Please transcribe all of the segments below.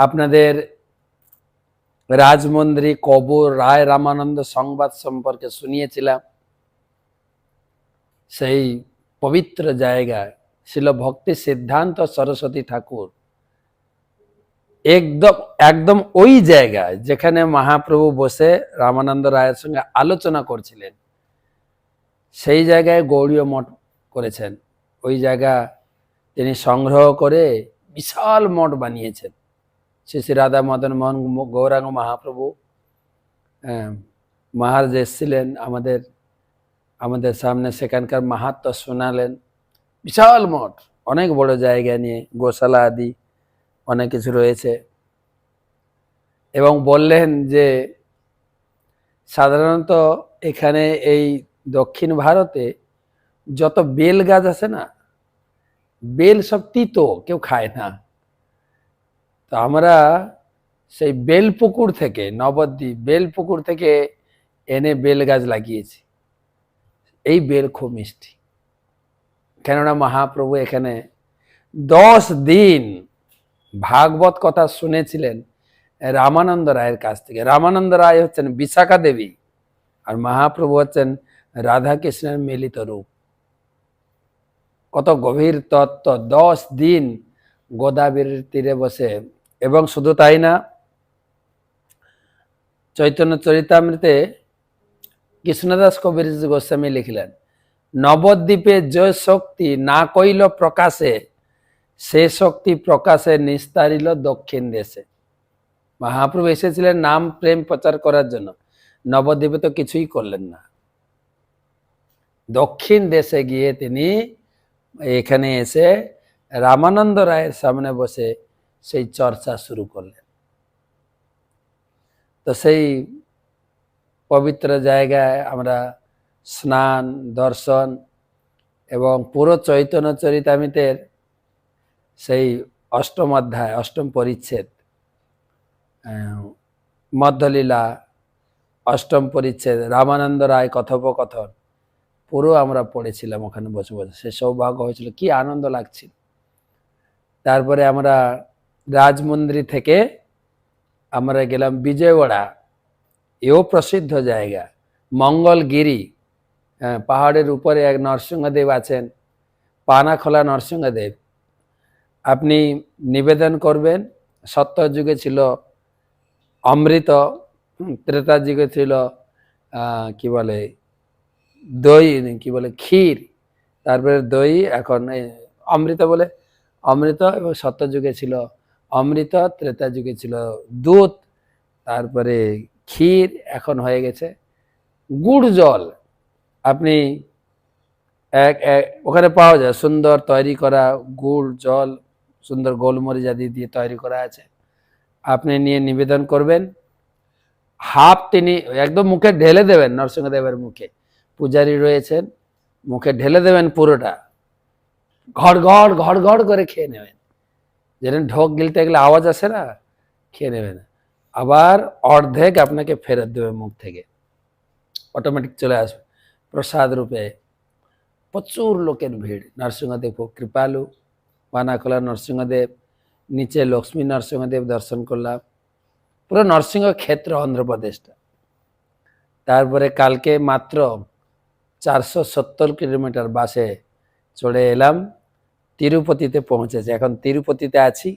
আপনাদের রাজমন্ত্রী কবর রায় রামানন্দ সংবাদ সম্পর্কে শুনিয়েছিলাম। সেই পবিত্র জায়গায় শিল ভক্তি সিদ্ধান্ত সরস্বতী ঠাকুর একদম একদম ওই জায়গায় যেখানে মহাপ্রভু বসে রামানন্দ রায়ের সঙ্গে আলোচনা করছিলেন, সেই জায়গায় গৌড়ীয় মঠ করেছেন। ওই জায়গা তিনি সংগ্রহ করে বিশাল মঠ বানিয়েছেন। শ্রী শ্রী রাধা মদন মোহন গৌরাঙ্গ মহাপ্রভু মহারাজ এসেছিলেন আমাদের সামনে, সেখানকার মাহাত্ম্য শোনালেন। বিশাল মঠ, অনেক বড় জায়গা নিয়ে, গোশালা আদি অনেক কিছু রয়েছে। এবং বললেন যে সাধারণত এখানে এই দক্ষিণ ভারতে যত বেল গাছ আছে না, বেল সব তিতো, কেউ খায় না। তো আমরা সেই বেলপুকুর থেকে, নবদ্বীপ বেলপুকুর থেকে এনে বেল গাছ লাগিয়েছি। এই বেল খুব মিষ্টি, কেননা মহাপ্রভু এখানে 10 দিন ভাগবত কথা শুনেছিলেন রামানন্দ রায়ের কাছ থেকে। রামানন্দ রায় হচ্ছেন বিশাখা দেবী, আর মহাপ্রভু হচ্ছেন রাধা কৃষ্ণের মিলিত রূপ। কত গভীর তত্ত্ব, 10 দিন গোদাবরীর তীরে বসে। এবং শুধু তাই না, চৈতন্য চরিতামৃতে কৃষ্ণদাস কবির গোস্বামী লিখলেন, নবদ্বীপে যে শক্তি না কইল প্রকাশে, সে শক্তি প্রকাশে নিস্তারিল দক্ষিণ দেশে। মহাপ্রভু এসেছিলেন নাম প্রেম প্রচার করার জন্য, নবদ্বীপে তো কিছুই করলেন না। দক্ষিণ দেশে গিয়ে তিনি এখানে এসে রামানন্দ রায়ের সামনে বসে সেই চর্চা শুরু করলেন। তো সেই পবিত্র জায়গায় আমরা স্নান, দর্শন এবং পুরো চৈতন্য চরিতামৃতের সেই 8ম অধ্যায় 8ম পরিচ্ছেদ মধ্যলীলা, 8ম পরিচ্ছেদ রামানন্দ রায় কথোপকথন পুরো আমরা পড়েছিলাম ওখানে বসে বসে। সে সৌভাগ্য হয়েছিল, কি আনন্দ লাগছিল। তারপরে আমরা রাজমন্দির থেকে আমরা গেলাম বিজয়ওয়াড়া। এও প্রসিদ্ধ জায়গা, মঙ্গলগিরি, পাহাড়ের উপরে এক নরসিংহদেব আছেন, পানাখোলা নরসিংহদেব। আপনি নিবেদন করবেন, সত্যযুগে ছিল অমৃত, ত্রেতা যুগে ছিল কি বলে দই, কি বলে ক্ষীর, তারপরে দই, এখন অমৃত বলে অমৃত। এবং সত্যযুগে ছিল অমৃত, ত্রেতা যুগে ছিল দুধ, তারপরে ক্ষীর, এখন হয়ে গেছে গুড় জল। আপনি ওখানে পাওয়া যায় সুন্দর তৈরি করা গুড় জল, সুন্দর গোলমরিচ আদি দিয়ে তৈরি করা আছে। আপনি নিয়ে নিবেদন করবেন, হাফ তিনি একদম মুখে ঢেলে দেবেন, নরসিংহদেবের মুখে পূজারী রয়েছেন, মুখে ঢেলে দেবেন পুরোটা, ঘড় ঘড় করে খেয়ে নেবেন। যেরকম ঢোক গিলতে গেলে আওয়াজ আসে না, খেয়ে নেবেন। আবার অর্ধেক আপনাকে ফেরত দেবে, মুখ থেকে অটোমেটিক চলে আসবে প্রসাদ রূপে। প্রচুর লোকের ভিড়। নরসিংহদেব খুব কৃপালু, পানাখোলা নরসিংহদেব, নিচে লক্ষ্মী নরসিংহদেব দর্শন করলাম। পুরো নরসিংহ ক্ষেত্র অন্ধ্রপ্রদেশটা। তারপরে কালকে মাত্র 470 কিলোমিটার বাসে চড়ে এলাম, তিরুপতিতে পৌঁছেছে। এখন তিরুপতিতে আছি।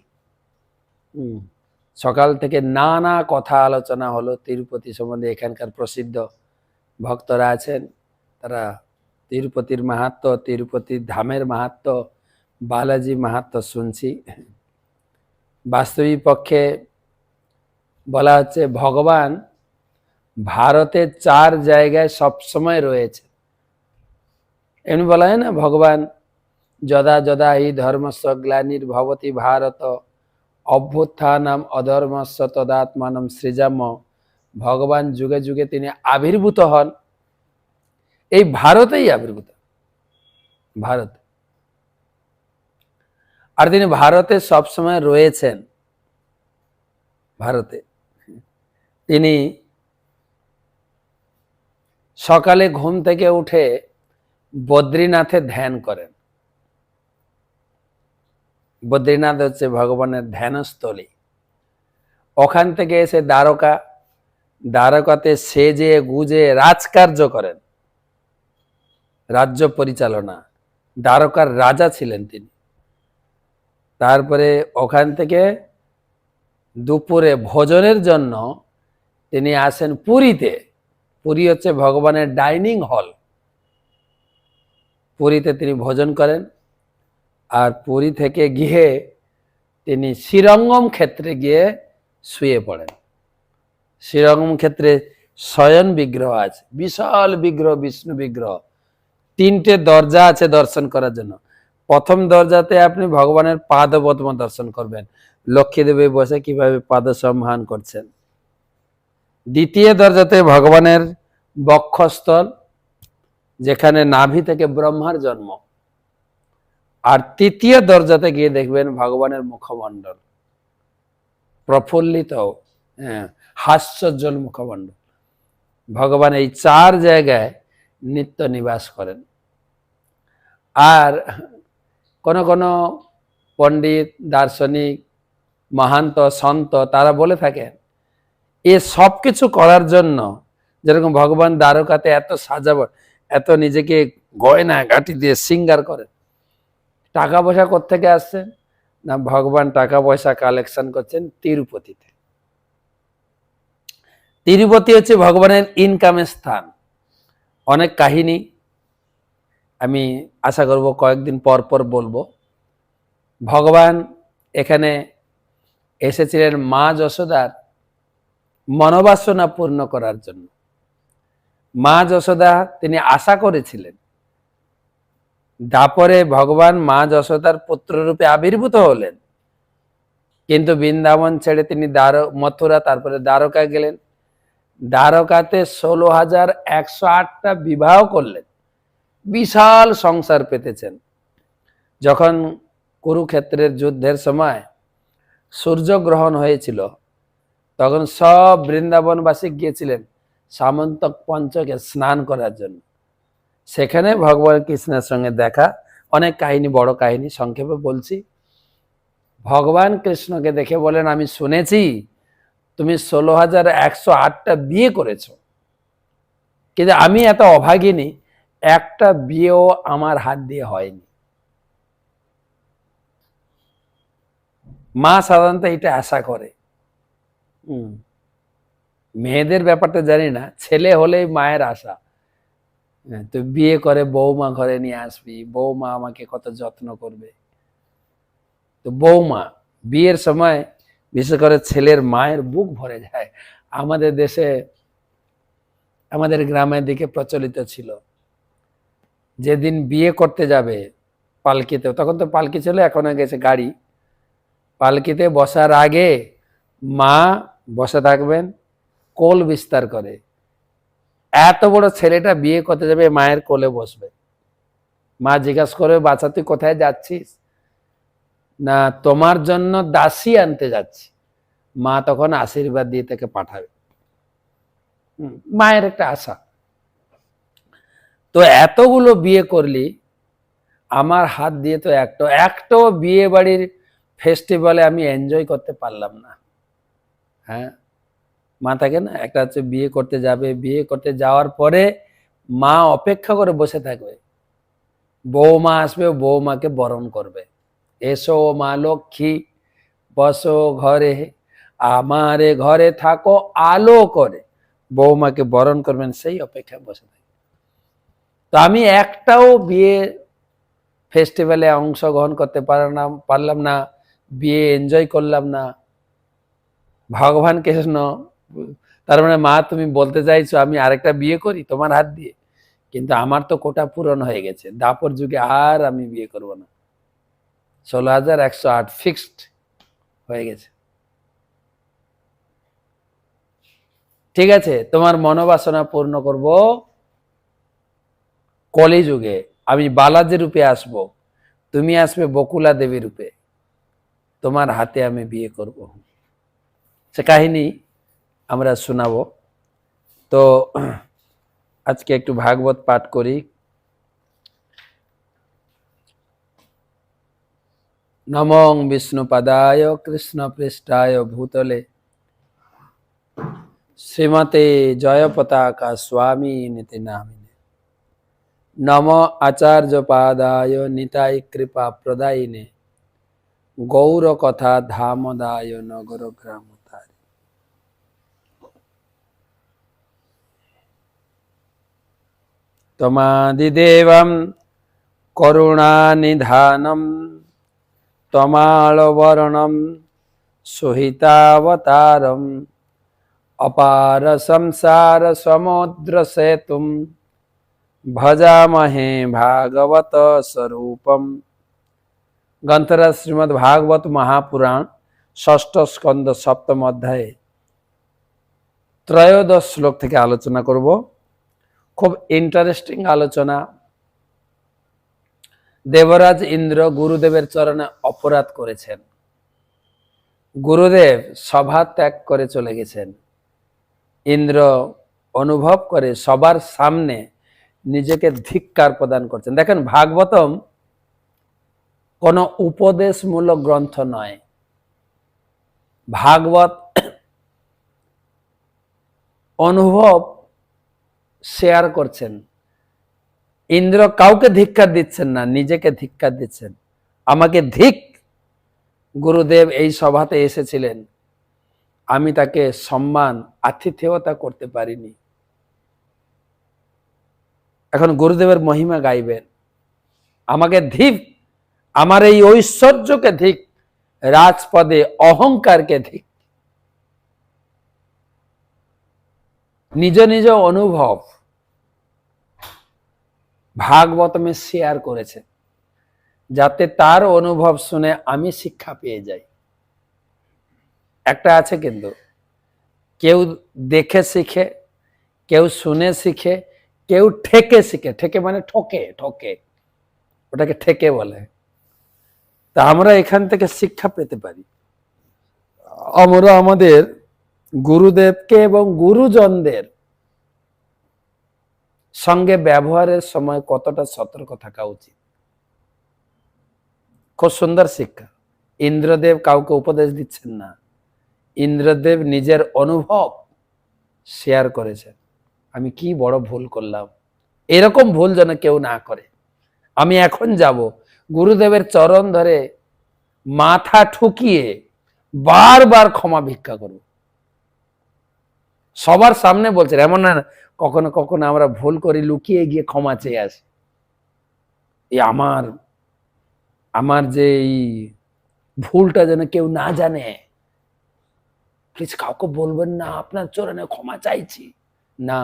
সকাল থেকে নানা কথা আলোচনা হলো তিরুপতি সম্বন্ধে। এখানকার প্রসিদ্ধ ভক্তরা আছেন, তারা তিরুপতির মাহাত্ম্য, তিরুপতি ধামের মাহাত্ম্য, বালাজি মাহাত্ম্য শুনছি। বাস্তবিক পক্ষে বলা হচ্ছে ভগবান ভারতের 4 জায়গায় সবসময় রয়েছে। এমনি বলা হয় না, ভগবান যদা যদা হি ধর্মস্য গ্লানির ভবতি ভারত অভ্যুত্থানম অধর্মস্য তদাত্মানম সৃজাম। ভগবান যুগে যুগে তিনি আবির্ভূত হন, এই ভারতেই আবির্ভূত, ভারত। আর তিনি ভারতে সবসময় রয়েছেন। ভারতে তিনি সকালে ঘুম থেকে উঠে বদ্রীনাথে ধ্যান করেন। বদ্রীনাথ হচ্ছে ভগবানের ধ্যানস্থলী। ওখান থেকে এসে দ্বারকা, দ্বারকাতে সেজে গুজে রাজকার্য করেন, রাজ্য পরিচালনা, দ্বারকার রাজা ছিলেন তিনি। তারপরে ওখান থেকে দুপুরে ভোজনের জন্য তিনি আসেন পুরীতে। পুরী হচ্ছে ভগবানের ডাইনিং হল, পুরীতে তিনি ভোজন করেন। আর পুরী থেকে গিয়ে তিনি শ্রীরঙ্গম ক্ষেত্রে গিয়ে শুয়ে পড়েন। শ্রীরঙ্গম ক্ষেত্রে শয়ন বিগ্রহ আছে, বিশাল বিগ্রহ, বিষ্ণু বিগ্রহ। 3টে দরজা আছে দর্শন করার জন্য। প্রথম দরজাতে আপনি ভগবানের পাদপদ্ম দর্শন করবেন, লক্ষ্মী দেবী বসে কিভাবে পাদ সম্মান করছেন। দ্বিতীয় দরজাতে ভগবানের বক্ষস্থল, যেখানে নাভি থেকে ব্রহ্মার জন্ম। আর তৃতীয় দরজাতে গিয়ে দেখবেন ভগবানের মুখমণ্ডল, প্রফুল্লিত, হাস্যোজ্জ্বল মুখমণ্ডল। ভগবান এই 4 জায়গায় নিত্য নিবাস করেন। আর কোন কোন পণ্ডিত, দার্শনিক, মহান্ত, সন্ত তারা বলে থাকেন এ সব কিছু করার জন্য, যেরকম ভগবান দ্বারকাতে এত সাজাবট, এত নিজেকে গয়না গাটি দিয়ে সিঙ্গার করেন, টাকা পয়সা কোত্থেকে আসছেন না ভগবান টাকা পয়সা কালেকশন করছেন তিরুপতিতে। তিরুপতি হচ্ছে ভগবানের ইনকামের স্থান। অনেক কাহিনী আমি আশা করব কয়েকদিন পর পর বলবো। ভগবান এখানে এসেছিলেন মা যশোদার মনোবাসনা পূর্ণ করার জন্য। মা যশোদা তিনি আশা করেছিলেন, তারপরে ভগবান মা যশোদার পুত্ররূপে আবির্ভূত হলেন, কিন্তু বৃন্দাবন ছেড়ে তিনি মথুরা, তারপরে দ্বারকা গেলেন। দ্বারকাতে 16,108টা বিবাহ করলেন, বিশাল সংসার পেতেছেন। যখন কুরুক্ষেত্রের যুদ্ধের সময় সূর্যগ্রহণ হয়েছিল, তখন সব বৃন্দাবনবাসী গিয়েছিলেন সামন্তক পঞ্চকে স্নান করার জন্য। সেখানে ভগবান কৃষ্ণের সঙ্গে দেখা। অনেক কাহিনী, বড় কাহিনী, সংক্ষেপে বলছি। ভগবান কৃষ্ণকে দেখে বলেন, আমি শুনেছি তুমি 16,108টা বিয়ে করেছ, কিন্তু আমি এত অভাগিনী, একটা বিয়েও আমার হাত দিয়ে হয়নি। মা সাধারণত এটা আশা করে। মেয়েদের ব্যাপারটা জানি না, ছেলে হলেই মায়ের আশা, তো বিয়ে করে বৌমা ঘরে নিয়ে আসবি, বৌমা আমাকে কত যত্ন করবে। তো বৌমা বিয়ের সময় বিশেষ করে ছেলের মায়ের বুক ভরে যায়। আমাদের দেশে, আমাদের গ্রামের দিকে প্রচলিত ছিল, যেদিন বিয়ে করতে যাবে পালকিতে, তখন তো পালকি ছিল, এখন গেছে গাড়ি, পালকিতে বসার আগে মা বসে থাকবেন কোল বিস্তার করে। এত বড় ছেলেটা বিয়ে করতে যাবে, মায়ের কোলে বসবে। মা জিজ্ঞাসা করবে, বাচ্চা তুই কোথায় যাচ্ছিস? না তোমার জন্য দাসী আনতে যাচ্ছি। মা তখন আশীর্বাদ দিয়ে তাকে পাঠাবে। মায়ের একটা আশা। তো এতগুলো বিয়ে করলি, আমার হাত দিয়ে তো একটাও বিয়ে বাড়ির ফেস্টিভ্যালে আমি এনজয় করতে পারলাম না। হ্যাঁ, মা থাকে না, একটা হচ্ছে বিয়ে করতে যাবে, বিয়ে করতে যাওয়ার পরে মা অপেক্ষা করে বসে থাকবে, বৌমা আসবে, বৌমাকে বরণ করবে, এসো মা লক্ষ্মী বসো ঘরে, আমারে ঘরে থাকো আলো করে, বৌমাকে বরণ করবেন, সেই অপেক্ষায় বসে থাকে। তো আমি একটাও বিয়ে ফেস্টিভ্যালে অংশগ্রহণ করতে পারলাম না, বিয়ে এনজয় করলাম না। ভগবান কৃষ্ণ, তার মানে মা তুমি বলতে চাইছো আমি আরেকটা বিয়ে করি তোমার হাত দিয়ে? কিন্তু আমার তো কোটা পূরণ হয়ে গেছে, দাপর যুগে আর আমি বিয়ে করব না। 16,108 ফিক্সড হয়ে গেছে। ঠিক আছে, তোমার মনোবাসনা পূর্ণ করব কলিযুগে। আমি বালাজি রূপে আসব, তুমি আসবে বকুলা দেবী রূপে, তোমার হাতে আমি বিয়ে করব। সে কাহিনী আমরা শোনাবো। তো আজকে একটু ভাগবত পাঠ করি। নমঃ বিষ্ণুপদায় কৃষ্ণ পৃষ্ঠায় ভূতলে শ্রীমতে জয় পতাকা স্বামী নীতি নামিনে নম আচার্য পাদায় নিতাই কৃপা প্রদায়িনে গৌর কথা ধামদায় নগর গ্রাম তারি। তমাদিদেবম করুণানিধানম তমালবর্ণম সুহিতাবতারম अपार संसार समुद्र सेतुम भजामहे भागवत स्वरूपम। ग्रंथराज श्रीमद् भागवत महापुराण षष्ठ स्कंद सप्तम अध्याय त्रयोदश श्लोक থেকে আলোচনা করব। খুব ইন্টারেস্টিং আলোচনা। দেবরাজ ইন্দ্র গুরুদেবের চরণে অপরাধ করেছেন। গুরুদেব সভা ত্যাগ করে চলে গেছেন। ইন্দ্র অনুভব করে সবার সামনে নিজেকে ধিক্কার প্রদান করছেন। দেখেন, ভাগবতম কোন উপদেশমূলক গ্রন্থ নয়। ভাগবত অনুভব শেয়ার করছেন। ইন্দ্র কাউকে ধিক্কার দিচ্ছেন না, নিজেকে ধিক্কার দিচ্ছেন। আমাকে ধিক, গুরুদেব এই সভাতে এসেছিলেন, আমি তাকে সম্মান আতিথেয়তা করতে পারিনি। এখন গুরুদেবের মহিমা গাইবেন। আমাকে ধিক, আমার এই ঐশ্বর্যকে ধিক, রাজপদে অহংকারকে ধিক। নিজ নিজ অনুভব ভাগবতমে শেয়ার করেছে, যাতে তার অনুভব শুনে আমি শিক্ষা পেয়ে যাই। একটা আছে কিন্তু, কেউ দেখে শিখে, কেউ শুনে শিখে, কেউ ঠেকে শিখে। ঠেকে মানে ঠকে, ঠকে, ওটাকে ঠেকে বলে। তা আমরা এখান থেকে শিক্ষা পেতে পারি। আমরা আমাদের গুরুদেবকে এবং গুরুজনদের সঙ্গে ব্যবহারের সময় কতটা সতর্ক থাকা উচিত। খুব সুন্দর শিক্ষা। ইন্দ্রদেব কাউকে উপদেশ দিচ্ছেন না, ইন্দ্রদেব নিজের অনুভব শেয়ার করেছেন। আমি কি বড় ভুল করলাম, এরকম ভুল যেন কেউ না করে। আমি এখন যাব গুরুদেবের চরণ ধরে মাথা ঠুকিয়ে বারবার ক্ষমা ভিক্ষা করব। সবার সামনে বলছেন, এমন না কখনো কখনো আমরা ভুল করি, লুকিয়ে গিয়ে ক্ষমা চেয়ে আসি। এই আমার যে এই ভুলটা যেন কেউ না জানে, প্লিজ কাউকে বলবেন না, আপনার চরণে ক্ষমা চাইছি না।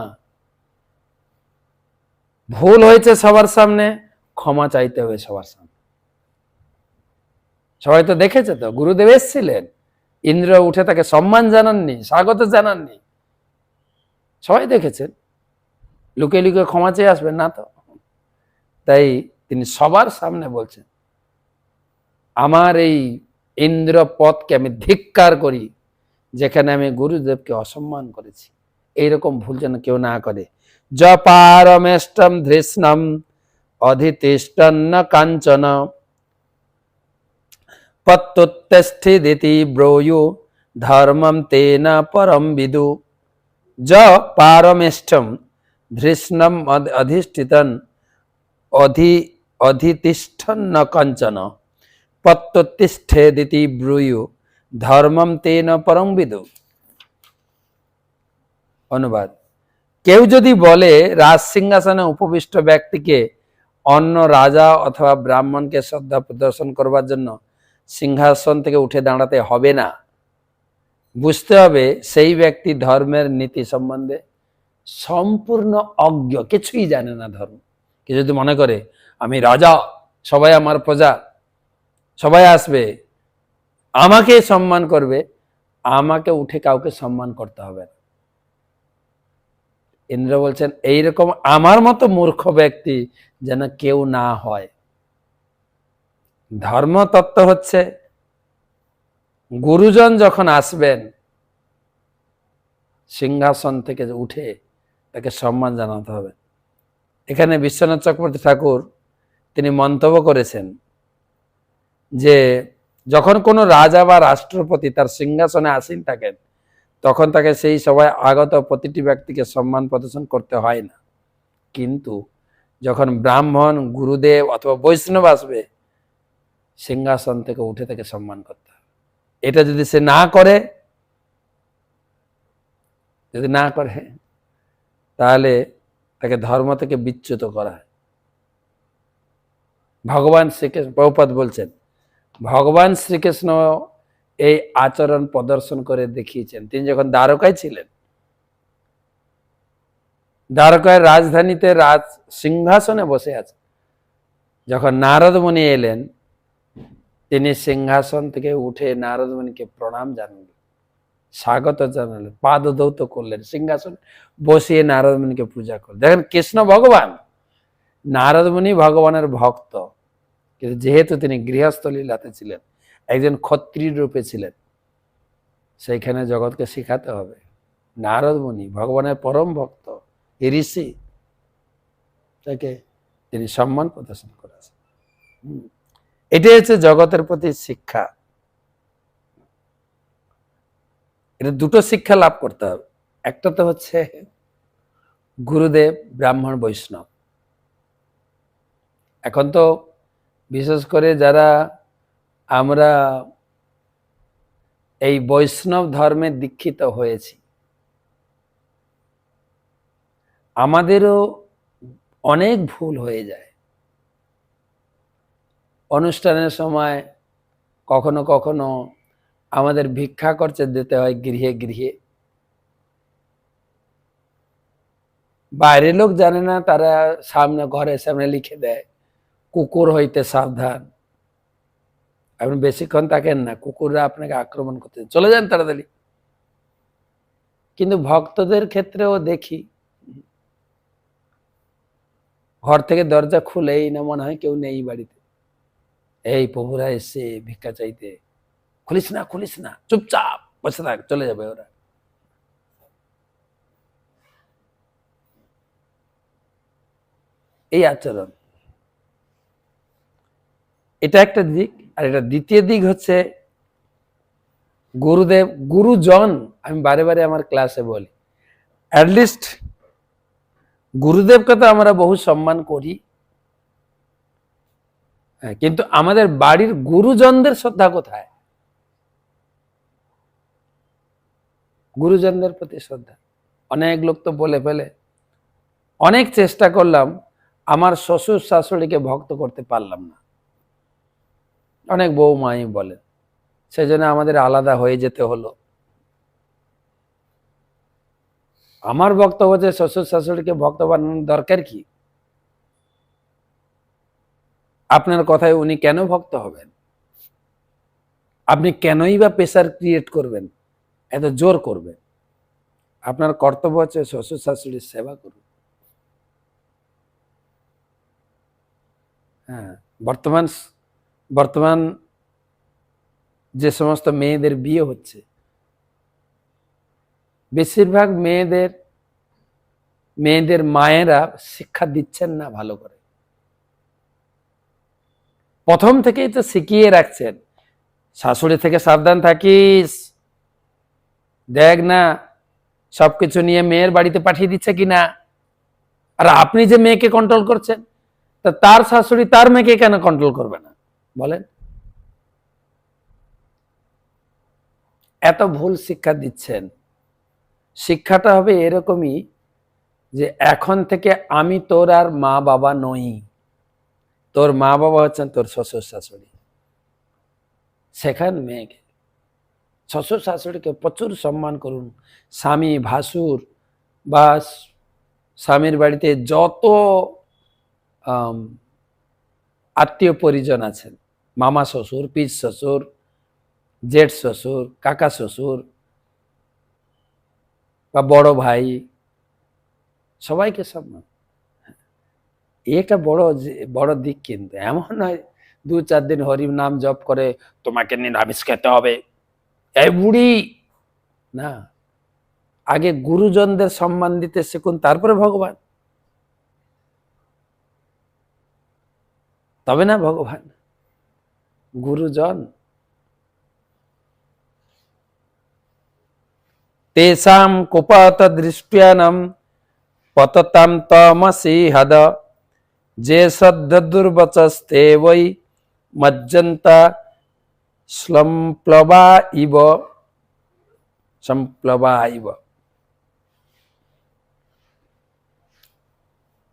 ভুল হয়েছে সবার সামনে, ক্ষমা চাইতে হবে সবার সামনে। সবাই তো দেখেছে, তো গুরুদেব এসেছিলেন, ইন্দ্র উঠে তাকে সম্মান জানাননি, স্বাগত জানাননি, সবাই দেখেছেন। লুকিয়ে লুকিয়ে ক্ষমা চেয়ে আসবেন না তো। তাই তিনি সবার সামনে বলছেন, আমার এই ইন্দ্র পদকে আমি ধিক্কার করি, যেখানে আমি গুরুদেবকে অসম্মান করেছি। এইরকম ভুল যেন কেউ না করে। জপারমেষ্টম ধৃষ্ণম অধিতিষ্ঠন্ন কাঞ্চন পত্তুত্তিষ্ঠিদিতি ব্রূয়ু ধর্মম তেন পরম বিদু। জ পারমেষ্টম ধৃষ্ণম অধিষ্ঠিতন অধিতিষ্ঠন্ন কাঞ্চন পত্তুত্তিষ্ঠেদিতি ব্রূয়ু ধর্মম তেন পরম বিদু। অনুবাদ: কেউ যদি বলে রাজ সিংহাসনে উপবিষ্ট ব্যক্তিকে অন্য রাজা অথবা ব্রাহ্মণকে শ্রদ্ধা প্রদর্শন করবার জন্য সিংহাসন থেকে উঠে দাঁড়াতে হবে না, বুঝতে হবে সেই ব্যক্তি ধর্মের নীতি সম্বন্ধে সম্পূর্ণ অজ্ঞ, কিছুই জানে না ধর্ম। কেউ যদি মনে করে আমি রাজা, সবাই আমার প্রজা, সবাই আসবে, আমাকে সম্মান করবে, আমাকে উঠে কাউকে সম্মান করতে হবে না। ইন্দ্র বলছেন, এইরকম আমার মতো মূর্খ ব্যক্তি যেন কেউ না হয়। ধর্মতত্ত্ব হচ্ছে, গুরুজন যখন আসবেন সিংহাসন থেকে উঠে তাকে সম্মান জানাতে হবে। এখানে বিশ্বনাথ চক্রবর্তী ঠাকুর তিনি মন্তব্য করেছেন যে যখন কোনো রাজা বা রাষ্ট্রপতি তার সিংহাসনে আসীন থাকেন, তখন তাকে সেই সভায় আগত প্রতিটি ব্যক্তিকে সম্মান প্রদর্শন করতে হয় না। কিন্তু যখন ব্রাহ্মণ, গুরুদেব অথবা বৈষ্ণব আসবে, সিংহাসন থেকে উঠে তাকে সম্মান করতে হবে। এটা যদি সে না করে, তাহলে তাকে ধর্ম থেকে বিচ্যুত করা হয়। ভগবান শ্রীকৃষ্ণ, প্রভুপাদ বলছেন, ভগবান শ্রীকৃষ্ণ এই আচরণ প্রদর্শন করে দেখিয়েছেন। তিনি যখন দ্বারকায় ছিলেন, দ্বারকায় রাজধানীতে রাজ সিংহাসনে বসে আছে, যখন নারদ মুনি এলেন, তিনি সিংহাসন থেকে উঠে নারদ মুনিকে প্রণাম জানালেন, স্বাগত জানালেন, পাদধৌত করলেন, সিংহাসন বসিয়ে নারদ মুনিকে পূজা করলেন। দেখেন, কৃষ্ণ ভগবান, নারদ মুনি ভগবানের ভক্ত, কিন্তু যেহেতু তিনি গৃহস্থ লীলাতে ছিলেন, একজন ক্ষত্রিয় রূপে ছিলেন, সেইখানে জগৎকে শিখাতে হবে। নারদ মুনি ভগবানের পরম ভক্ত, ঋষি, তাকে তিনি সম্মান প্রদর্শন করেছেন। এটাই হচ্ছে জগতের প্রতি শিক্ষা। এটা দুটো শিক্ষা লাভ করতে হবে। একটা তো হচ্ছে গুরুদেব, ব্রাহ্মণ, বৈষ্ণব। এখন তো বিশেষ করে যারা আমরা এই বৈষ্ণব ধর্মে দীক্ষিত হয়েছি, আমাদেরও অনেক ভুল হয়ে যায়। অনুষ্ঠানের সময় কখনো কখনো আমাদের ভিক্ষা খরচে দিতে হয় গৃহে গৃহে। বাইরের লোক জানে না, তারা সামনে, ঘরের সামনে লিখে দেয়, কুকুর হইতে সাবধান। আপনি বেশিক্ষণ থাকেন না, কুকুররা আপনাকে আক্রমণ করতে, চলে যান তাড়াতাড়ি। কিন্তু ভক্তদের ক্ষেত্রেও দেখি, ঘর থেকে দরজা খুলেই না মনে হয় কেউ নেই বাড়িতে, এই প্রভুরা এসে ভিক্ষা চাইতে, খুলিস না, চুপচাপ বসে থাক, চলে যাবে ওরা। এই আচরণ, এটা একটা দিক। আর এটা দ্বিতীয় দিক হচ্ছে গুরুদেব, গুরুজন। আমি বারে বারে আমার ক্লাসে বলি, অ্যাটলিস্ট গুরুদেবকে তো আমরা বহু সম্মান করি, হ্যাঁ, কিন্তু আমাদের বাড়ির গুরুজনদের শ্রদ্ধা কোথায়? গুরুজনদের প্রতি শ্রদ্ধা। অনেক লোক তো বলে ফেলে, অনেক চেষ্টা করলাম, আমার শ্বশুর শাশুড়িকে ভক্ত করতে পারলাম না। অনেক বৌমাই বলে, সেজন্য আমাদের আলাদা হয়ে যেতে হলো। আমার বক্তব্য যে শ্বশুর শাশুড়িকে ভক্ত বানানোর দরকার কি? আপনার কথায় উনি কেন ভক্ত হবেন? আপনি কেনই বা প্রেসার ক্রিয়েট করবেন, এত জোর করবেন? আপনার কর্তব্য হচ্ছে শ্বশুর শাশুড়ির সেবা করুন। হ্যাঁ, বর্তমান বর্তমান যে সমস্ত মেয়েদের বিয়ে হচ্ছে, বেশিরভাগ মেয়েদের মায়েরা শিক্ষা দিচ্ছেন না ভালো করে। প্রথম থেকেই তো শিখিয়ে রাখছেন, শাশুড়ি থেকে সাবধান থাকিস, দেখ না সবকিছু নিয়ে মেয়ের বাড়িতে পাঠিয়ে দিচ্ছে কিনা। আর আপনি যে মেয়েকে কন্ট্রোল করছেন, তা তার শাশুড়ি তার মেয়েকে কেন কন্ট্রোল করবে না বলেন? এত ভুল শিক্ষা দিচ্ছেন। শিক্ষাটা হবে এরকমই যে এখন থেকে আমি তোর আর মা বাবা নই, তোর মা বাবা হচ্ছেন তোর শ্বশুর শাশুড়ি। শেখান মেয়েকে, শ্বশুর শাশুড়িকে প্রচুর সম্মান করুন। স্বামী, ভাসুর বা স্বামীর বাড়িতে যত আত্মীয় পরিজন আছেন, মামা শ্বশুর, পিস শ্বশুর, জেঠ শ্বশুর, কাকা শ্বশুর বা বড় ভাই, সবাইকে সম্মান। এটা বড় দিক। কিন্তু এমন নয় 2-4 দিন হরি নাম জপ করে তোমাকে নিরামিষ খেতে হবে, এই বুড়ি না। আগে গুরুজনদের সম্মান দিতে শিখুন, তারপরে ভগবান, তবে না ভগবান। গুরুজন তেষাং কুপাত দৃষ্টিয়ানম পততাম তমসি হদ যে সদ্দুর্বচস্তে বৈ মজ্জন্তা সম্প্লবা ইব সম্প্লবা ইব।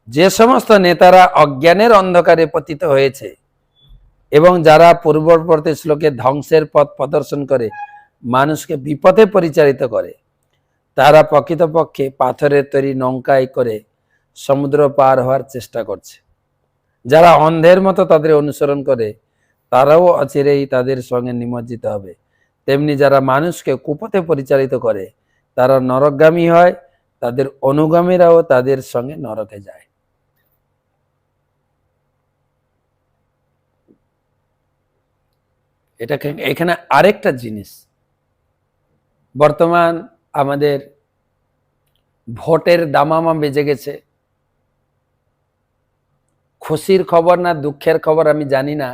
যে সমস্ত নেতারা অজ্ঞানের অন্ধকারে পতিত হয়েছে এবং যারা পূর্ববর্তী শ্লোকে ধ্বংসের পথ প্রদর্শন করে মানুষকে বিপথে পরিচালিত করে, তারা প্রকৃতপক্ষে পাথরের তৈরি নৌকায় করে সমুদ্র পার হওয়ার চেষ্টা করছে। যারা অন্ধের মতো তাদের অনুসরণ করে তারাও অচিরেই তাদের সঙ্গে নিমজ্জিত হবে। তেমনি যারা মানুষকে কুপথে পরিচালিত করে তারা নরকগামী হয়, তাদের অনুগামীরাও তাদের সঙ্গে নরকে যায়। এটা এখানে আরেকটা জিনিস, বর্তমান আমাদের ভোটের দামামা বেজে গেছে। খুশির খবর না দুঃখের খবর আমি জানি না,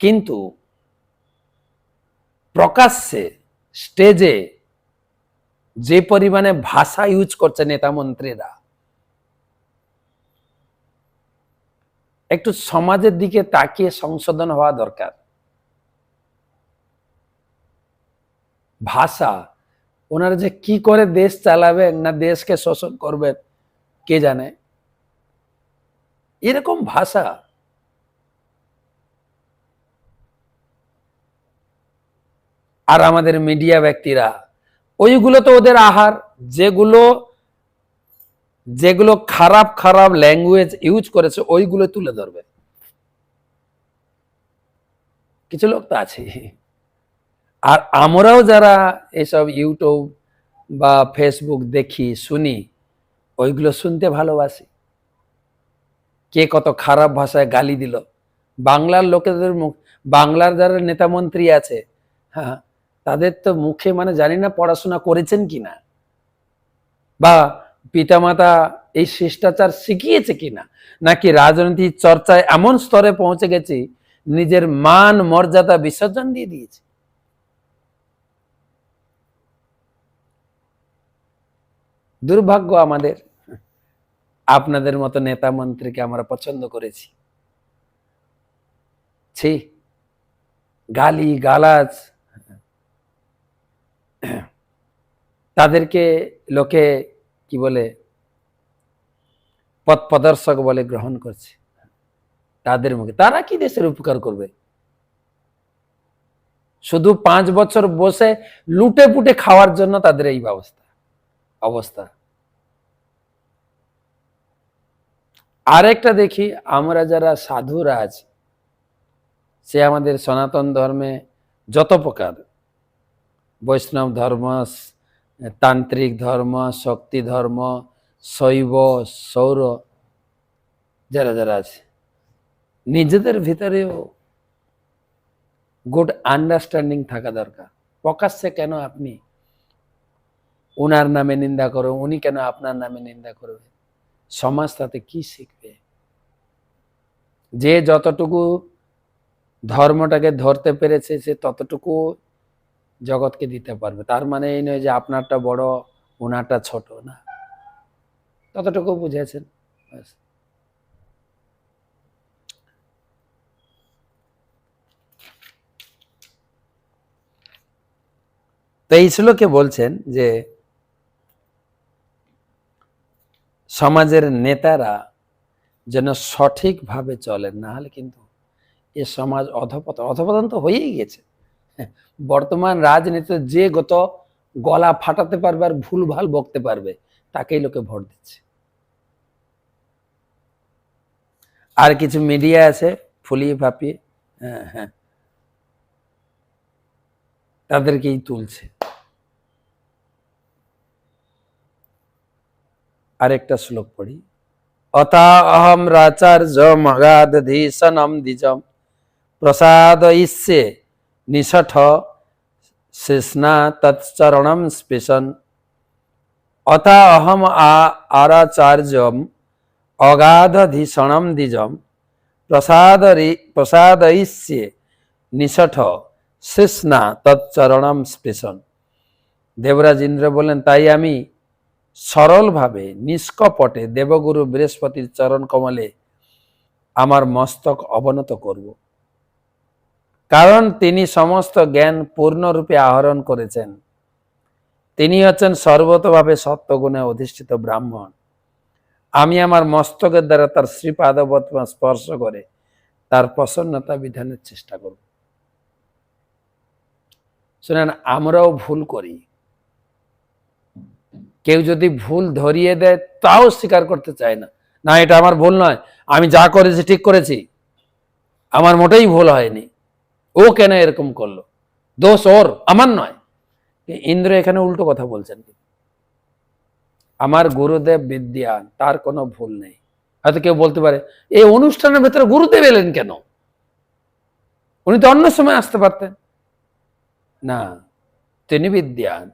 কিন্তু প্রকাশ্যে স্টেজে যে পরিমাণে ভাষা ইউজ করছে নেতা মন্ত্রীরা, একটু সমাজের দিকে তাকিয়ে সংশোধন হওয়া দরকার। ভাষা, ওনারা যে কি করে দেশ চালাবেন না দেশকে শোষণ করবেন কে জানে, এরকম ভাষা। আর আমাদের মিডিয়া ব্যক্তিরা ওইগুলো তো ওদের আহার, যেগুলো যেগুলো খারাপ খারাপ ল্যাঙ্গুয়েজ ইউজ করেছে ওইগুলো তুলে ধরবে। কিছু লোক তো আছে। আর আমরাও যারা এসব ইউটিউব বা ফেসবুক দেখি শুনি, ওইগুলো শুনতে ভালোবাসি। কে কত খারাপ ভাষায় গালি দিল বাংলার লোকেদের মুখ, বাংলার যারা নেতা মন্ত্রী আছে, হ্যাঁ, তাদের তো মুখে মানে জানি না পড়াশোনা করেছেন কিনা বা পিতামাতা এই শিষ্টাচার শিখিয়েছে কিনা, নাকি রাজনীতি চর্চায় এমন স্তরে পৌঁছে গেছি নিজের মান মর্যাদা বিসর্জন দিয়ে দিয়েছে। দুর্ভাগ্য আমাদের, আপনাদের মতো নেতা মন্ত্রীকে আমরা পছন্দ করেছি। ছি, গালি গালাজ, তাদেরকে লোকে কি বলে পথ প্রদর্শক বলে গ্রহণ করছে। তাদের মুখে তারা কি দেশের উপকার করবে? শুধু 5 বছর বসে লুটে পুটে খাওয়ার জন্য তাদের এই অবস্থা। আরেকটা দেখি, আমরা যারা সাধুরা আছি, সে আমাদের সনাতন ধর্মে যত প্রকার বৈষ্ণব ধর্ম, তান্ত্রিক ধর্ম, শক্তি ধর্ম, শৈব, সৌর, যারা যারা আছে, নিজেদের ভিতরেও গুড আন্ডারস্ট্যান্ডিং থাকা দরকার। প্রকাশ্যে কেন আপনি ওনার নামে নিন্দা করো, উনি কেন আপনার নামে নিন্দা করবে? সমাজ তাতে কি শিখবে? যে যতটুকু ধর্মটাকে ধরতে পেরেছে সে ততটুকু জগৎকে দিতে পারবে। তার মানে এই নয় যে আপনারটা বড় ওনারটা ছোট, না, ততটুকু বুঝেছেন। তো এই শ্লোকে বলছেন যে সমাজের নেতারা যেন সঠিকভাবে চলেন, না হলে কিন্তু এ সমাজ অধপতন তো হয়েই গেছে। বর্তমান রাজনীতি যে গলা ফাটাতে পারবে আর ভুলভাল বকতে পারবে তাকেই লোকে ভোট দিচ্ছে। আর কিছু মিডিয়া আছে ফুলিয়ে ফাঁপিয়ে, হ্যাঁ, তাদেরকেই তুলছে। আরেকটা শ্লোক পড়ি, অথা অহম রাচার্য মগাধীশনম দ্বিজম প্রসাদয়িষ্যে নিষঠ শেষনা তৎচরণম স্পৃশন। অথা অহম আরাচার্যম অগাধধীষণম দ্বিজম প্রসাদয়িষ্যে নিষঠ শেষনা তৎচরণম স্পৃশন। দেবরাজ ইন্দ্র বললেন, তাই আমি সরলভাবে নিষ্কপটে দেবগুরু বৃহস্পতির চরণ কমলে আমার মস্তক অবনত করব, কারণ তিনি সমস্ত জ্ঞান পূর্ণরূপে আহরণ করেছেন। তিনি হচ্ছেন সর্বতভাবে সত্যগুণে অধিষ্ঠিত ব্রাহ্মণ। আমি আমার মস্তকের দ্বারা তার শ্রীপাদপদ্ম স্পর্শ করে তার প্রসন্নতা বিধানের চেষ্টা করব। শুনেন, আমরাও ভুল করি। কেউ যদি ভুল ধরিয়ে দেয় তাও স্বীকার করতে চায় না, না এটা আমার ভুল নয়, আমি যা করেছি ঠিক করেছি, আমার মোটেই ভুল হয়নি, ও কেন এরকম করলো, দোষ ওর, আমার নয়। ইন্দ্র এখানে উল্টো কথা বলছেন। আমার গুরুদেব বিদ্যান, তার কোনো ভুল নেই। হয়তো কেউ বলতে পারে, এই অনুষ্ঠানের ভেতরে গুরুদেব এলেন কেন, উনি তো অন্য সময় আসতে পারতেন। না, তিনি বিদ্যান,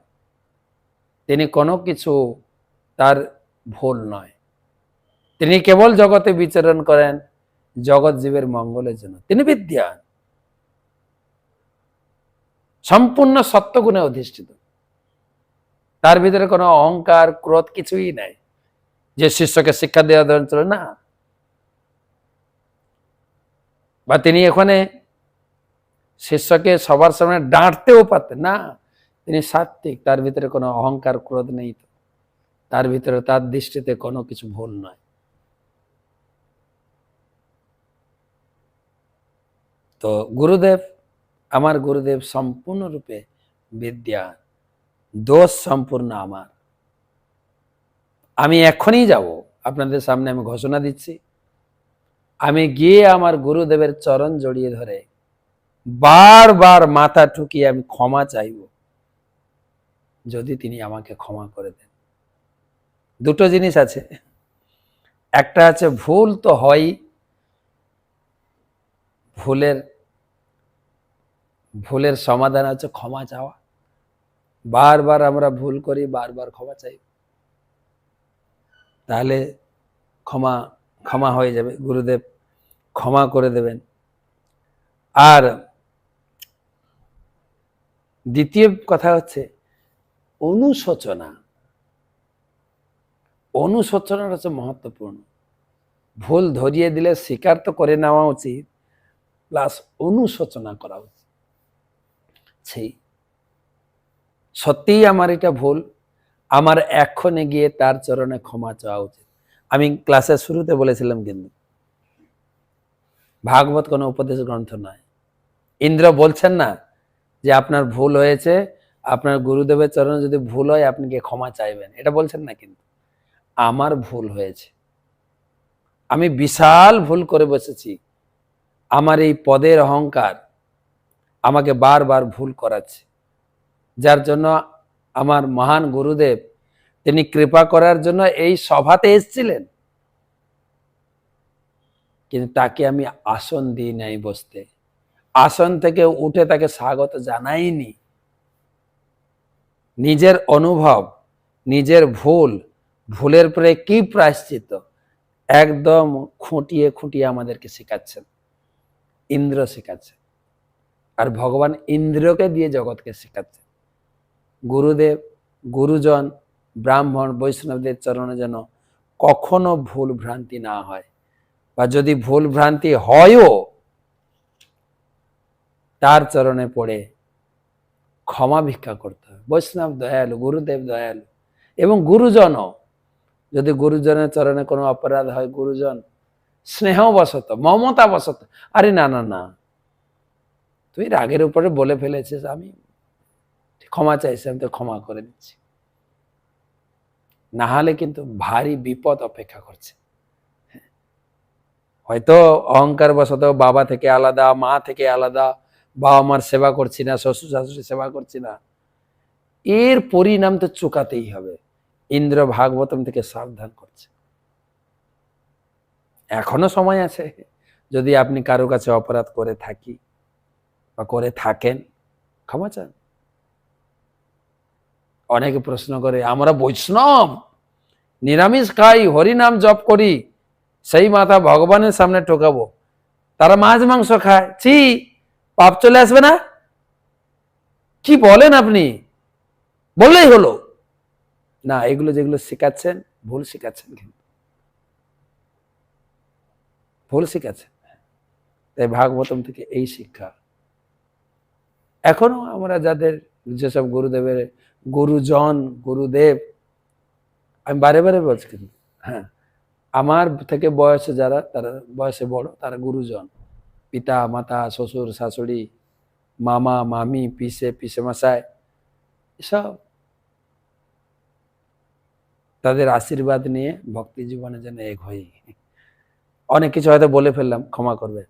তিনি কোনো কিছু তার ভুল নয়। তিনি কেবল জগতে বিচরণ করেন জগৎ জীবের মঙ্গলের জন্য। তিনি বিদ্যান, সম্পূর্ণ সত্যগুণে অধিষ্ঠিত। তার ভিতরে কোনো অহংকার ক্রোধ কিছুই নাই যে শিষ্যকে শিক্ষা দেওয়া ধরন চলে না, বা তিনি এখানে শিষ্যকে সবার সামনে ডাঁটতেও পারতেন না। তিনি সাত্বিক, তার ভিতরে কোনো অহংকার ক্রোধ নেই, তার ভিতরে তার দৃষ্টিতে কোনো কিছু ভুল নয়। তো গুরুদেব, আমার গুরুদেব সম্পূর্ণরূপে বিদ্যা, দোষ সম্পূর্ণ আমার। আমি এখনই যাব, আপনাদের সামনে আমি ঘোষণা দিচ্ছি, আমি গিয়ে আমার গুরুদেবের চরণ জড়িয়ে ধরে বারবার মাথা ঠুকিয়ে আমি ক্ষমা চাইব, যদি তিনি আমাকে ক্ষমা করে দেন। দুটো জিনিস আছে, একটা আছে ভুল তো হয়, ভুলের সমাধান হচ্ছে ক্ষমা চাওয়া। বারবার আমরা ভুল করি, বারবার ক্ষমা চাই, তাহলে ক্ষমা হয়ে যাবে, গুরুদেব ক্ষমা করে দেবেন। আর দ্বিতীয় কথা হচ্ছে অনুশোচনা। অনুশোচনাটা হচ্ছে মহত্বপূর্ণ। ভুল ধরিয়ে দিলে স্বীকার তো করে নেওয়া উচিত, প্লাস অনুশোচনা করা উচিত। সত্যিই আমার এটা ভুল, আমার এক্ষণে গিয়ে তার চরণে ক্ষমা চাওয়া উচিত। আমি ক্লাসের শুরুতে বলেছিলাম, কিন্তু ভাগবত কোনো উপদেশ গ্রন্থ নয়। ইন্দ্র বলছেন না যে আপনার ভুল হয়েছে, আপনার গুরুদেবের চরণে যদি ভুল হয় আপনি গিয়ে ক্ষমা চাইবেন, এটা বলছেন না। কিন্তু আমার ভুল হয়েছে, আমি বিশাল ভুল করে বসেছি, আমার এই পদের অহংকার আমাকে বারবার ভুল করাচ্ছে, যার জন্য আমার মহান গুরুদেব তিনি কৃপা করার জন্য এই সভাতে এসেছিলেন, কিন্তু তাকে আমি আসন দিই নাই বসতে, আসন থেকে উঠে তাকে স্বাগত জানাইনি। নিজের অনুভব, নিজের ভুলের পরে কি প্রায়শ্চিত্ত, একদম খুঁটিয়ে খুঁটিয়ে আমাদেরকে শেখাচ্ছেন, ইন্দ্র শেখাচ্ছেন। আর ভগবান ইন্দ্রকে দিয়ে জগৎকে শেখাচ্ছেন। গুরুদেব, গুরুজন, ব্রাহ্মণ, বৈষ্ণবদের চরণে যেন কখনো ভুল ভ্রান্তি না হয়, বা যদি ভুল ভ্রান্তি হয়ও তার চরণে পড়ে ক্ষমা ভিক্ষা করতে হবে। বৈষ্ণব দয়ালু, গুরুদেব দয়ালু, এবং গুরুজনও, যদি গুরুজনের চরণে কোনো অপরাধ হয়, গুরুজন স্নেহবশত, মমতাবশত, আরে না না না, তুই রাগের উপরে বলে ফেলেছিস, আমি ক্ষমা চাইছি, আমি তো ক্ষমা করে দিচ্ছি, না হলে কিন্তু ভারী বিপদ অপেক্ষা করছে। হয়তো অহংকার বশত বাবা থেকে আলাদা, মা থেকে আলাদা, বাবা মার সেবা করছি না, শ্বশুর শাশুড়ি সেবা করছি না, এর পরিণাম তো চুকাতেই হবে। ইন্দ্র ভাগবতম থেকে সাবধান করছে, এখনো সময় আছে। যদি আপনি কারো কাছে অপরাধ করে থাকি বা করে থাকেন, ক্ষমা চান। অনেকে প্রশ্ন করে, আমরা বৈষ্ণব, নিরামিষ খাই, হরিনাম জপ করি, সেই মাথা ভগবানের সামনে টোকাবো, তারা মাছ মাংস খায়, ছি, পাপ চলে আসবে না? কি বলেন আপনি? বললেই হলো না। এগুলো যেগুলো শেখাচ্ছেন ভুল শেখাচ্ছেন, কিন্তু ভুল শেখাচ্ছেন। তাই ভাগবতম থেকে এই শিক্ষা এখনো আমরা যাদের যেসব গুরুদেবের গুরুজন গুরুদেব, আমি বারে বারে বলছি কিন্তু, হ্যাঁ, আমার থেকে বয়সে যারা, তারা বয়সে বড়, তারা গুরুজন, পিতা মাতা শ্বশুর শাশুড়ি মামা মামি পিসে পিসে মশাই, এসব তাদের আশীর্বাদ নিয়ে ভক্তি জীবনে যেন এক হই। অনেক কিছু হয়তো বলে ফেললাম, ক্ষমা করবে।